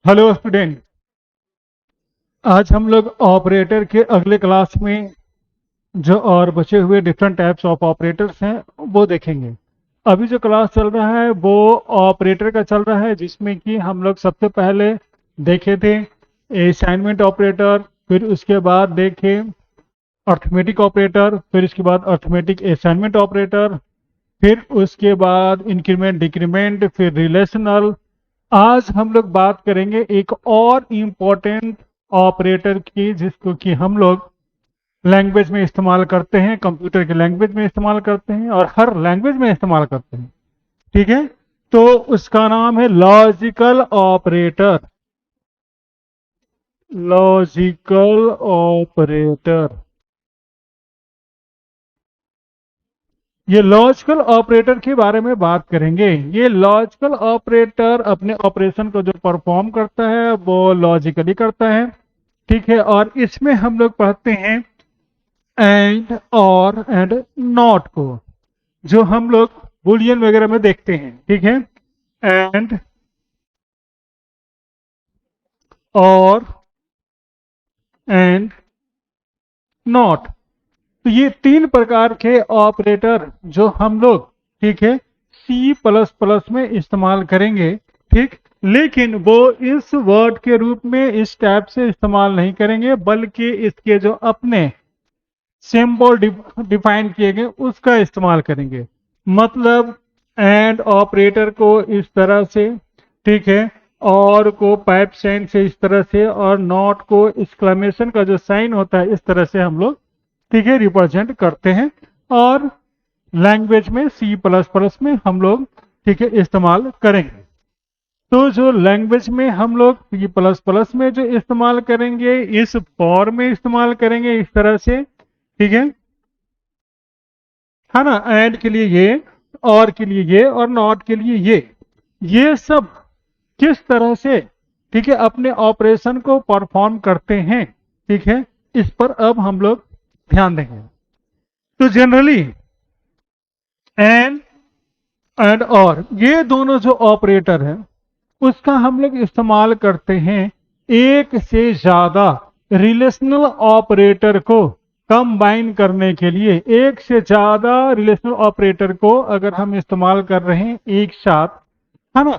Hello student. आज हम लोग ऑपरेटर के अगले क्लास में जो और बचे हुए डिफरेंट टाइप्स ऑफ ऑपरेटर्स हैं वो देखेंगे। अभी जो क्लास चल रहा है वो ऑपरेटर का चल रहा है, जिसमें कि हम लोग सबसे पहले देखे थे असाइनमेंट ऑपरेटर, फिर उसके बाद देखे अर्थमेटिक ऑपरेटर, फिर उसके बाद अर्थमेटिक असाइनमेंट ऑपरेटर, फिर उसके बाद इंक्रीमेंट डिक्रीमेंट, फिर रिलेशनल। आज हम लोग बात करेंगे एक और इम्पोर्टेंट ऑपरेटर की, जिसको कि हम लोग लैंग्वेज में इस्तेमाल करते हैं, कंप्यूटर की लैंग्वेज में इस्तेमाल करते हैं और हर लैंग्वेज में इस्तेमाल करते हैं। ठीक है, तो उसका नाम है लॉजिकल ऑपरेटर। Logical operator. ये लॉजिकल ऑपरेटर के बारे में बात करेंगे। ये लॉजिकल ऑपरेटर अपने ऑपरेशन को जो परफॉर्म करता है वो लॉजिकली करता है। ठीक है, और इसमें हम लोग पढ़ते हैं एंड, और एंड नॉट को, जो हम लोग बुलियन वगैरह में देखते हैं। ठीक है, एंड, और, एंड, नॉट। तो ये तीन प्रकार के ऑपरेटर जो हम लोग, ठीक है, सी प्लस प्लस में इस्तेमाल करेंगे। ठीक, लेकिन वो इस वर्ड के रूप में इस टाइप से इस्तेमाल नहीं करेंगे, बल्कि इसके जो अपने सिंबल डिफाइन किए गए उसका इस्तेमाल करेंगे। मतलब एंड ऑपरेटर को इस तरह से, ठीक है, और को पाइप साइन से इस तरह से, और नॉट को एक्सक्लेमेशन का जो साइन होता है इस तरह से हम लोग, ठीक है, रिप्रेजेंट करते हैं। और लैंग्वेज में सी प्लस प्लस में हम लोग, ठीक है, इस्तेमाल करेंगे। तो जो लैंग्वेज में हम लोग सी प्लस प्लस में जो इस्तेमाल करेंगे, इस फॉर्म में इस्तेमाल करेंगे इस तरह से। ठीक है ना, एंड के लिए ये, और के लिए ये, और नॉट के लिए ये सब किस तरह से, ठीक है, अपने ऑपरेशन को परफॉर्म करते हैं, ठीक है, इस पर अब हम लोग ध्यान देंगे। तो जनरली एंड और ये दोनों जो ऑपरेटर है उसका हम लोग इस्तेमाल करते हैं एक से ज्यादा रिलेशनल ऑपरेटर को कंबाइन करने के लिए। एक से ज्यादा रिलेशनल ऑपरेटर को अगर हम इस्तेमाल कर रहे हैं एक साथ, है ना,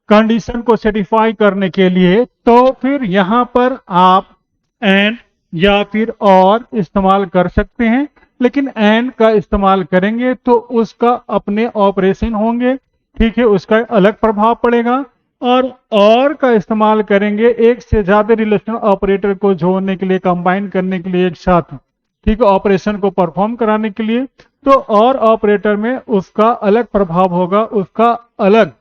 कंडीशन को सेटिफाई करने के लिए, तो फिर यहां पर आप एंड या फिर और इस्तेमाल कर सकते हैं। लेकिन एंड का इस्तेमाल करेंगे तो उसका अपने ऑपरेशन होंगे, ठीक है, उसका अलग प्रभाव पड़ेगा। और का इस्तेमाल करेंगे एक से ज्यादा रिलेशनल ऑपरेटर को जोड़ने के लिए, कंबाइन करने के लिए एक साथ, ठीक है, ऑपरेशन को परफॉर्म कराने के लिए। तो और ऑपरेटर में उसका अलग प्रभाव होगा, उसका अलग,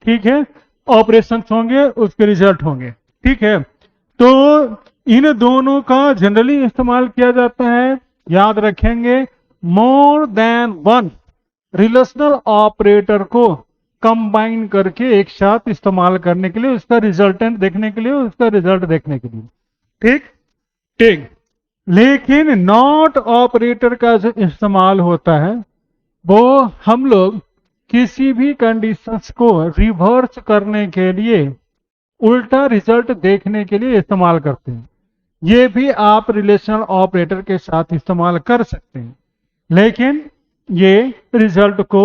ठीक है, ऑपरेशंस होंगे, उसके रिजल्ट होंगे। ठीक है, तो इन दोनों का जनरली इस्तेमाल किया जाता है, याद रखेंगे, more than one relational operator को कंबाइन करके एक साथ इस्तेमाल करने के लिए, उसका रिजल्टेंट देखने के लिए, उसका रिजल्ट देखने के लिए। ठीक ठीक। लेकिन नॉट ऑपरेटर का जो इस्तेमाल होता है वो हम लोग किसी भी कंडीशंस को रिवर्स करने के लिए, उल्टा रिजल्ट देखने के लिए इस्तेमाल करते हैं। ये भी आप रिलेशनल ऑपरेटर के साथ इस्तेमाल कर सकते हैं, लेकिन ये रिजल्ट को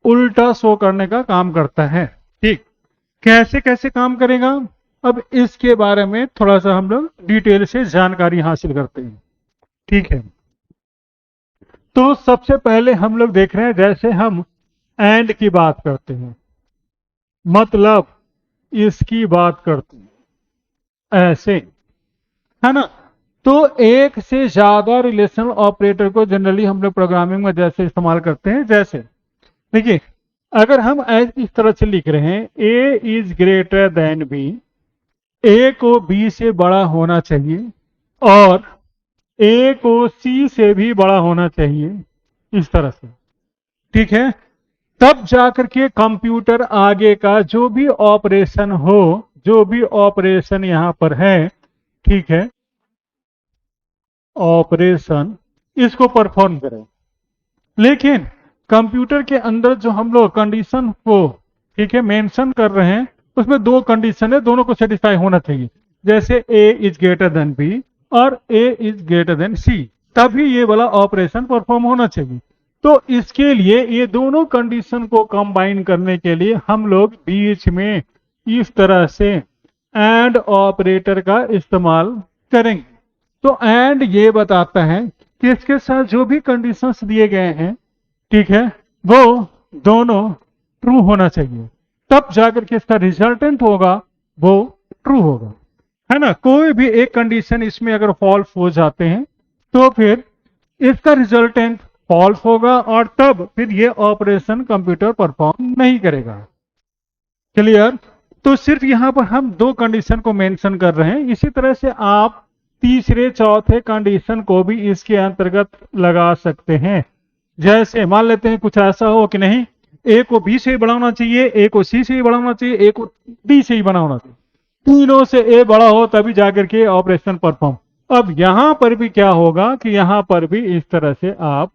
उल्टा शो करने का काम करता है। ठीक, कैसे कैसे काम करेगा, अब इसके बारे में थोड़ा सा हम लोग डिटेल से जानकारी हासिल करते हैं। ठीक है, तो सबसे पहले हम लोग देख रहे हैं, जैसे हम एंड की बात करते हैं, मतलब इसकी बात करते हैं ऐसे, है ना। तो एक से ज्यादा रिलेशनल ऑपरेटर को जनरली हम लोग प्रोग्रामिंग में जैसे इस्तेमाल करते हैं, जैसे देखिए, अगर हम इस तरह से लिख रहे हैं ए इज ग्रेटर देन बी, ए को बी से बड़ा होना चाहिए और ए को सी से भी बड़ा होना चाहिए, इस तरह से। ठीक है, तब जाकर के कंप्यूटर आगे का जो भी ऑपरेशन हो, जो भी ऑपरेशन यहां पर है, ठीक है, ऑपरेशन इसको परफॉर्म करें। लेकिन कंप्यूटर के अंदर जो हम लोग कंडीशन को, ठीक है, मेंशन कर रहे हैं, उसमें दो कंडीशन है, दोनों को सेटिस्फाई होना चाहिए। जैसे ए इज ग्रेटर देन बी और ए इज ग्रेटर देन सी, तभी ये वाला ऑपरेशन परफॉर्म होना चाहिए। तो इसके लिए ये दोनों कंडीशन को कंबाइन करने के लिए हम लोग बीच में इस तरह से एंड ऑपरेटर का इस्तेमाल करेंगे। तो एंड ये बताता है कि इसके साथ जो भी कंडीशंस दिए गए हैं, ठीक है, वो दोनों ट्रू होना चाहिए, तब जाकर के इसका रिजल्टेंट होगा वो ट्रू होगा, है ना। कोई भी एक कंडीशन इसमें अगर फॉल्स हो जाते हैं तो फिर इसका रिजल्टेंट फॉल्स होगा और तब फिर ये ऑपरेशन कंप्यूटर परफॉर्म नहीं करेगा। क्लियर। तो सिर्फ यहां पर हम दो कंडीशन को मेंशन कर रहे हैं, इसी तरह से आप तीसरे चौथे कंडीशन को भी इसके अंतर्गत लगा सकते हैं। जैसे मान लेते हैं कुछ ऐसा हो कि नहीं, ए को बी से ही बढ़ाना चाहिए, ए को सी से ही बढ़ाना चाहिए, ए को डी से ही बढ़ाना चाहिए, तीनों से ए बड़ा हो तभी जाकर के ऑपरेशन परफॉर्म। अब यहां पर भी क्या होगा कि यहां पर भी इस तरह से आप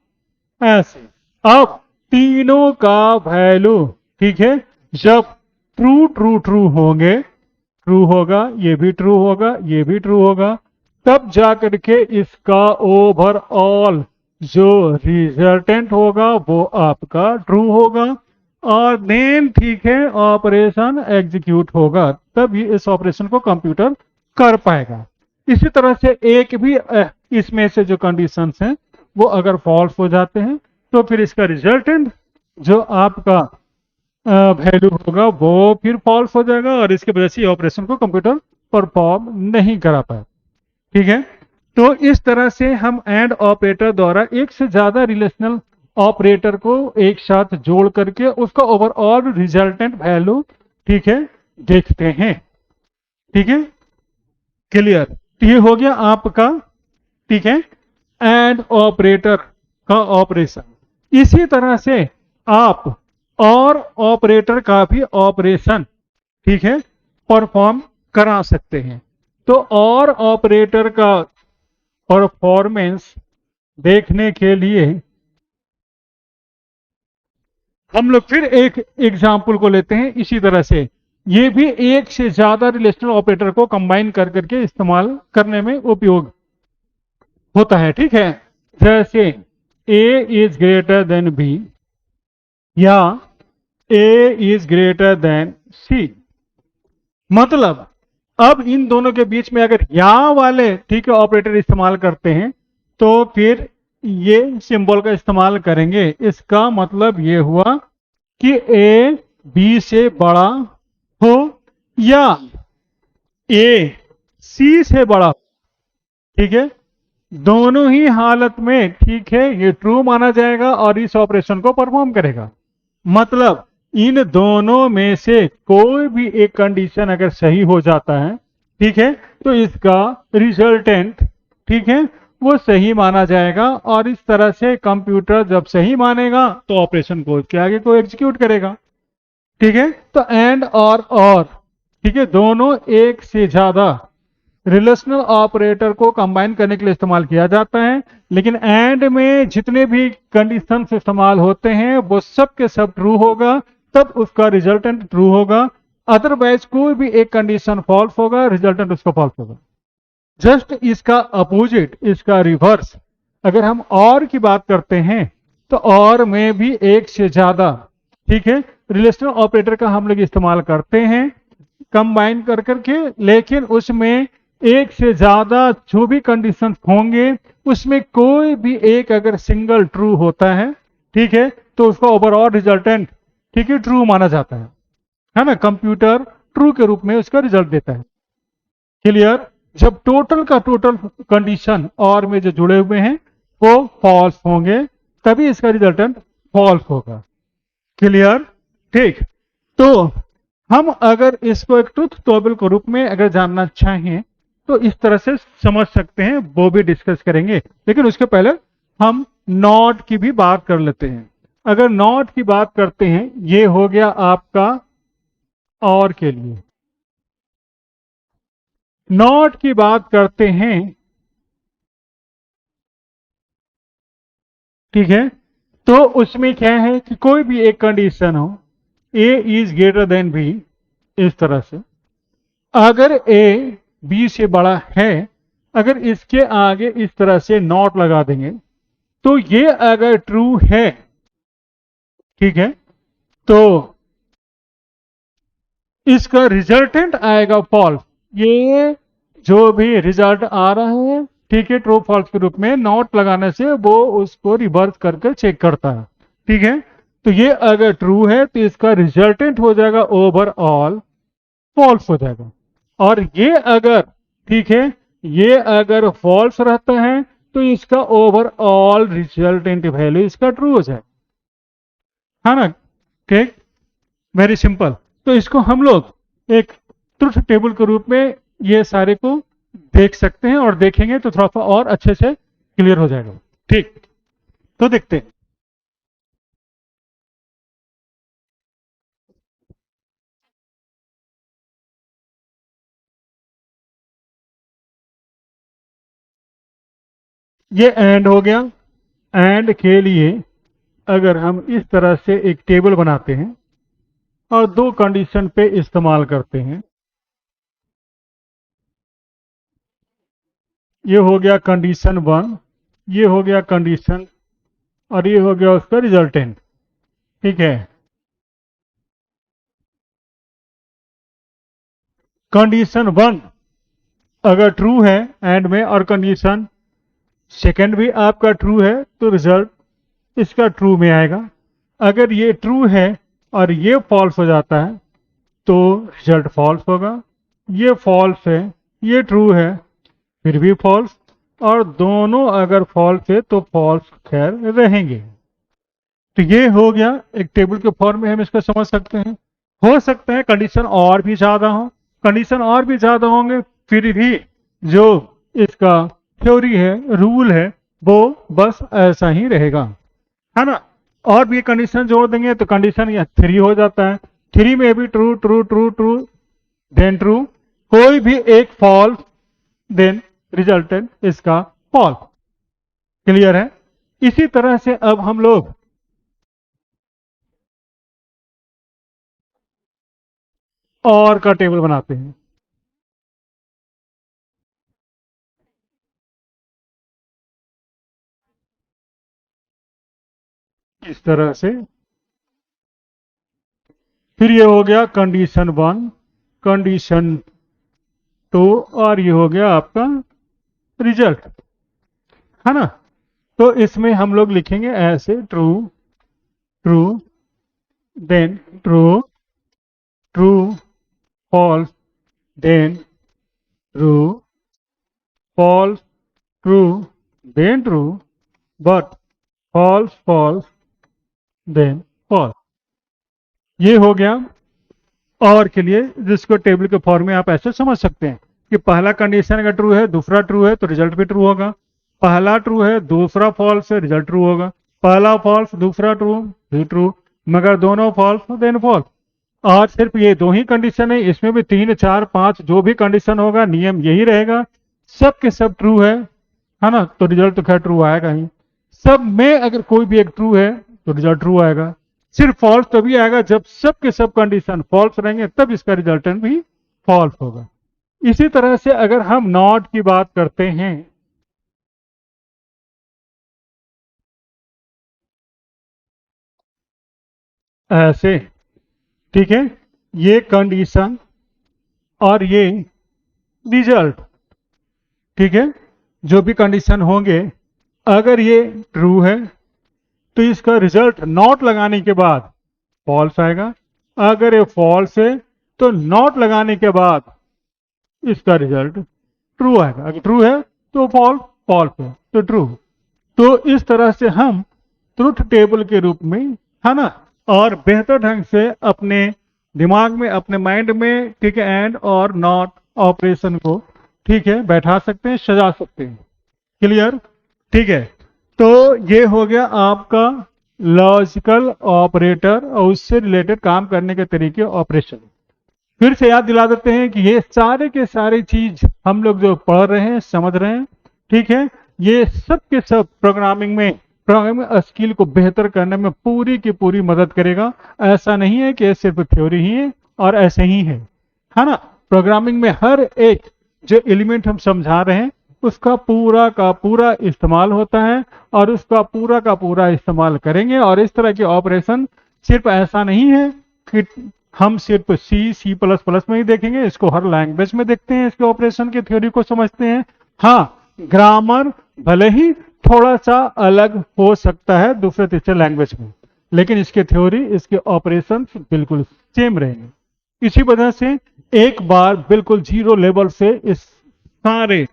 ऐसे, अब तीनों का वैल्यू, ठीक है, जब ट्रू ट्रू ट्रू होंगे, ट्रू होगा, ये भी ट्रू होगा, ये भी ट्रू होगा, तब जाकर के इसका ओवरऑल जो रिजल्टेंट होगा वो आपका ट्रू होगा और देन, ठीक है, ऑपरेशन एग्जीक्यूट होगा, तब ये इस ऑपरेशन को कंप्यूटर कर पाएगा। इसी तरह से एक भी इसमें से जो कंडीशंस हैं वो अगर फॉल्स हो जाते हैं तो फिर इसका रिजल्टेंट जो आपका वैल्यू होगा वो फिर फॉल्स हो जाएगा और इसके वजह से ऑपरेशन को कंप्यूटर परफॉर्म नहीं करा पाए। ठीक है। तो इस तरह से हम एंड ऑपरेटर द्वारा एक से ज्यादा रिलेशनल ऑपरेटर को एक साथ जोड़ करके उसका ओवरऑल रिजल्टेंट वैल्यू, ठीक है, देखते हैं। ठीक है, क्लियर। तो ये हो गया आपका, ठीक है, एंड ऑपरेटर का ऑपरेशन। इसी तरह से आप और ऑपरेटर का भी ऑपरेशन, ठीक है, परफॉर्म करा सकते हैं। तो और ऑपरेटर का परफॉर्मेंस देखने के लिए हम लोग फिर एक एग्जाम्पल को लेते हैं। इसी तरह से ये भी एक से ज्यादा रिलेशनल ऑपरेटर को कंबाइन कर करके इस्तेमाल करने में उपयोग होता है। ठीक है, जैसे ए इज ग्रेटर देन बी या ए इज ग्रेटर देन सी, मतलब अब इन दोनों के बीच में अगर या वाले, ठीक है, ऑपरेटर इस्तेमाल करते हैं तो फिर ये सिंबल का इस्तेमाल करेंगे। इसका मतलब ये हुआ कि ए बी से बड़ा हो या ए सी से बड़ा हो। ठीक है, दोनों ही हालत में, ठीक है, ये ट्रू माना जाएगा और इस ऑपरेशन को परफॉर्म करेगा। मतलब इन दोनों में से कोई भी एक कंडीशन अगर सही हो जाता है, ठीक है, तो इसका रिजल्टेंट, ठीक है, वो सही माना जाएगा और इस तरह से कंप्यूटर जब सही मानेगा तो ऑपरेशन को के आगे को एग्जीक्यूट करेगा। ठीक है, तो एंड और, ठीक है, दोनों एक से ज्यादा रिलेशनल ऑपरेटर को कंबाइन करने के लिए इस्तेमाल किया जाता है, लेकिन एंड में जितने भी कंडीशंस इस्तेमाल होते हैं वो सब के सब ट्रू होगा, तब उसका रिजल्टेंट ट्रू होगा। अदरवाइज कोई भी एक कंडीशन फॉल्स होगा, रिजल्टेंट उसका फॉल्स होगा। जस्ट इसका अपोजिट, इसका रिवर्स, अगर हम और की बात करते हैं तो और में भी एक से ज्यादा, ठीक है, रिलेशनल ऑपरेटर का हम लोग इस्तेमाल करते हैं कंबाइन कर करके, लेकिन उसमें एक से ज्यादा जो भी कंडीशंस होंगे उसमें कोई भी एक अगर सिंगल ट्रू होता है, ठीक है, तो उसका ओवरऑल रिजल्टेंट, ठीक है, ट्रू माना जाता है ना। कंप्यूटर ट्रू के रूप में उसका रिजल्ट देता है। क्लियर। जब टोटल का टोटल कंडीशन और में जो जुड़े हुए हैं वो फॉल्स होंगे तभी इसका रिजल्टेंट फॉल्स होगा। क्लियर। ठीक, तो हम अगर इसको एक ट्रुथ टेबल के रूप में अगर जानना चाहें तो इस तरह से समझ सकते हैं, वो भी डिस्कस करेंगे, लेकिन उसके पहले हम नॉट की भी बात कर लेते हैं। अगर नॉट की बात करते हैं, ये हो गया आपका और के लिए। नॉट की बात करते हैं, ठीक है, तो उसमें क्या है कि कोई भी एक कंडीशन हो, ए इज ग्रेटर देन बी इस तरह से। अगर ए बी से बड़ा है, अगर इसके आगे इस तरह से नॉट लगा देंगे तो ये अगर ट्रू है, ठीक है, तो इसका रिजल्टेंट आएगा फॉल्स। ये जो भी रिजल्ट आ रहा है, ठीक है, ट्रू फॉल्स के रूप में नॉट लगाने से वो उसको रिवर्स करके चेक करता है, ठीक है। तो ये अगर ट्रू है तो इसका रिजल्टेंट हो जाएगा ओवरऑल फॉल्स हो जाएगा। और ये अगर, ठीक है, ये अगर फॉल्स रहता है तो इसका ओवरऑल रिजल्टेंट वैल्यू इसका ट्रू हो जाएगा, है ना। ठीक, वेरी सिंपल। तो इसको हम लोग एक ट्रुथ टेबल के रूप में ये सारे को देख सकते हैं, और देखेंगे तो थोड़ा सा और अच्छे से क्लियर हो जाएगा। ठीक, तो देखते हैं। ये एंड हो गया। एंड के लिए अगर हम इस तरह से एक टेबल बनाते हैं और दो कंडीशन पे इस्तेमाल करते हैं, ये हो गया कंडीशन 1, ये हो गया कंडीशन, और ये हो गया उसका रिजल्टेंट, ठीक है। कंडीशन 1 अगर ट्रू है एंड में, और कंडीशन सेकंड भी आपका ट्रू है, तो रिजल्ट इसका ट्रू में आएगा। अगर ये ट्रू है और ये फॉल्स हो जाता है तो रिजल्ट फॉल्स होगा। ये फॉल्स है, ये ट्रू है, फिर भी फॉल्स, और दोनों अगर फॉल्स है तो फॉल्स खैर रहेंगे। तो ये हो गया एक टेबल के फॉर्म में हम इसको समझ सकते हैं। हो सकता है कंडीशन और भी ज्यादा हो, कंडीशन और भी ज्यादा होंगे, फिर भी जो इसका थ्योरी है, रूल है, वो बस ऐसा ही रहेगा, है ना। और भी कंडीशन जोड़ देंगे तो कंडीशन यह 3 हो जाता है। 3 में भी true true true true then true, कोई भी एक फॉल्स देन रिजल्टेंट इसका फॉल्स। क्लियर है। इसी तरह से अब हम लोग और का टेबल बनाते हैं। इस तरह से फिर ये हो गया कंडीशन 1, कंडीशन 2, और ये हो गया आपका रिजल्ट, है ना। तो इसमें हम लोग लिखेंगे ऐसे true true then true true false then true false true then true but false false then false. ये हो गया और के लिए, जिसको टेबल के फॉर्म में आप ऐसे समझ सकते हैं कि पहला कंडीशन अगर ट्रू है, दूसरा ट्रू है, तो रिजल्ट भी ट्रू होगा। पहला ट्रू है, दूसरा फॉल्स है, रिजल्ट ट्रू होगा। पहला फॉल्स, दूसरा ट्रू, भी ट्रू, मगर दोनों फॉल्स देन फॉल्स। और सिर्फ ये दो ही कंडीशन है, इसमें भी 3 4 5 जो भी कंडीशन होगा नियम यही रहेगा, सब के सब ट्रू है ना, तो रिजल्ट तो खैर ट्रू आएगा ही। सब में अगर कोई भी एक ट्रू है तो रिजल्ट ट्रू आएगा। सिर्फ फॉल्स तभी आएगा जब सब के सब कंडीशन फॉल्स रहेंगे, तब इसका रिजल्टेंट भी फॉल्स होगा। इसी तरह से अगर हम नॉट की बात करते हैं, ऐसे, ठीक है, ये कंडीशन और ये रिजल्ट, ठीक है, जो भी कंडीशन होंगे, अगर ये ट्रू है तो इसका रिजल्ट नॉट लगाने के बाद फॉल्स आएगा। अगर ये फॉल्स है तो नॉट लगाने के बाद इसका रिजल्ट ट्रू आएगा। अगर ट्रू है तो फॉल्स, फॉल्स है तो ट्रू। तो इस तरह से हम ट्रुथ टेबल के रूप में, है ना, और बेहतर ढंग से अपने दिमाग में, अपने माइंड में, ठीक है, एंड और नॉट ऑपरेशन को, ठीक है, बैठा सकते हैं, सजा सकते हैं। क्लियर। ठीक है। तो ये हो गया आपका लॉजिकल ऑपरेटर और उससे रिलेटेड काम करने के तरीके, ऑपरेशन। फिर से याद दिला देते हैं कि ये सारे के सारे चीज हम लोग जो पढ़ रहे हैं, समझ रहे हैं, ठीक है, ये सब के सब प्रोग्रामिंग स्किल को बेहतर करने में पूरी की पूरी मदद करेगा। ऐसा नहीं है कि ये सिर्फ थ्योरी ही है, और ऐसे ही है ना। प्रोग्रामिंग में हर एक जो एलिमेंट हम समझा रहे हैं उसका पूरा का पूरा इस्तेमाल होता है और उसका पूरा का पूरा इस्तेमाल करेंगे। और इस तरह के ऑपरेशन सिर्फ ऐसा नहीं है कि हम सिर्फ सी प्लस प्लस में ही देखेंगे, इसको हर लैंग्वेज में देखते हैं, इसके ऑपरेशन की थ्योरी को समझते हैं। हाँ, ग्रामर भले ही थोड़ा सा अलग हो सकता है दूसरे तीसरे लैंग्वेज में, लेकिन इसके थ्योरी, इसके ऑपरेशन बिल्कुल सेम रहेंगे। इसी वजह से एक बार बिल्कुल जीरो लेवल से इस सारे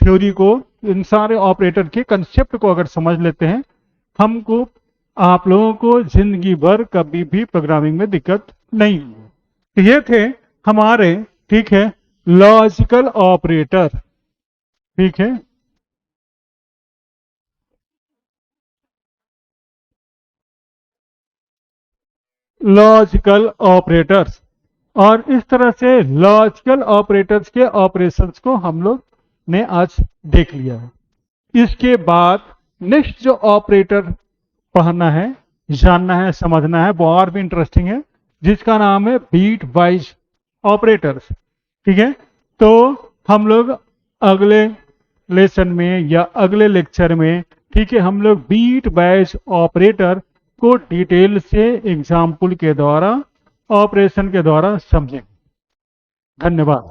थ्योरी को, इन सारे ऑपरेटर के कंसेप्ट को अगर समझ लेते हैं, हमको, आप लोगों को जिंदगी भर कभी भी प्रोग्रामिंग में दिक्कत नहीं होगी। ये थे हमारे, ठीक है, लॉजिकल ऑपरेटर। ठीक है, लॉजिकल ऑपरेटर्स। और इस तरह से लॉजिकल ऑपरेटर्स के ऑपरेशंस को हम लोग ने आज देख लिया है। इसके बाद नेक्स्ट जो ऑपरेटर पढ़ना है, जानना है, समझना है, वो और भी इंटरेस्टिंग है, जिसका नाम है बीट वाइज ऑपरेटर्स। ठीक है, तो हम लोग अगले लेसन में या अगले लेक्चर में, ठीक है, हम लोग बीट वाइज ऑपरेटर को डिटेल से एग्जाम्पल के द्वारा, ऑपरेशन के द्वारा समझेंगे। धन्यवाद।